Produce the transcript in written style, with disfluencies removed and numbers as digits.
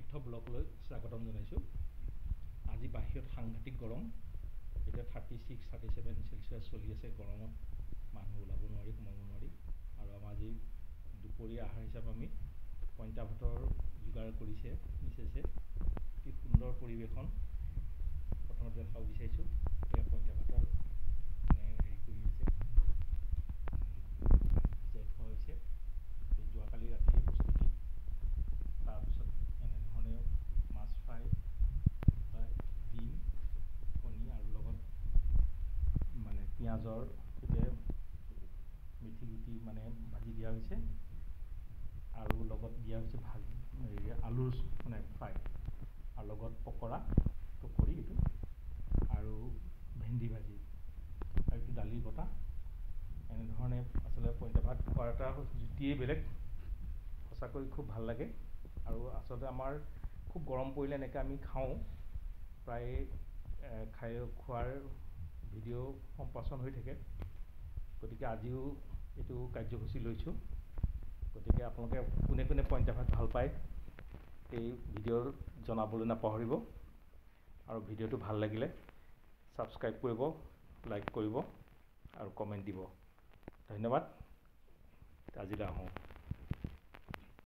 শুদ্ধ ব্লগলৈ স্বাগতম জনাইছোঁ। আজি বাহিৰত সাংঘাতিক গৰম, এতিয়া 36-37 চেলচিয়াছ চলি আছে। গৰমত মানুহ ওলাব নোৱাৰি, সোমাব নোৱাৰি। আৰু আমাৰ আজি দুপৰীয়া আহাৰ হিচাপে আমি পইতা ভাতৰ যোগাৰ কৰিছে মিছেছে। কি সুন্দৰ পৰিৱেশন। প্ৰথমতে দেখাব বিচাৰিছোঁ, এয়া পইতা ভাতৰ হেৰি কৰি আছে, ভিজাই থোৱা হৈছে। যোৱাকালি ৰাতিয়ে প্ৰস্তুতি। তাৰপিছত এনেধৰণে মাছ ফ্ৰাই, ডিম, কণী আৰু লগত পিঁয়াজৰ সৈতে মেথি গুটি ভাজি দিয়া হৈছে, আৰু লগত দিয়া হৈছে আলুৰ ফ্ৰাই, আৰু লগত পকৰি এইটো, আৰু ভেন্দি ভাজি, আৰু এইটো দালিৰ বটা। এনেধৰণে আচলতে পইতা ভাত খোৱাৰ এটা জুতিয়েই বেলেগ। সঁচাকৈ খুব ভাল লাগে। আৰু আচলতে আমাৰ খুব গৰম পৰিলে এনেকৈ আমি খাওঁ, প্ৰায় খোৱাৰ ভিডিঅ' সম্প্ৰচাৰ হৈ থাকে। গতিকে আজিও এইটো কাৰ্যসূচী লৈছোঁ। গতিকে আপোনালোকে কোনে কোনে পইতা ভাত ভাল পায় এই ভিডিঅ'ৰ জনাবলৈ নাপাহৰিব। আৰু ভিডিঅ'টো ভাল লাগিলে ছাবস্ক্ৰাইব কৰিব, লাইক কৰিব আৰু কমেণ্ট দিব। ধন্যবাদ। আজিলৈ আহোঁ।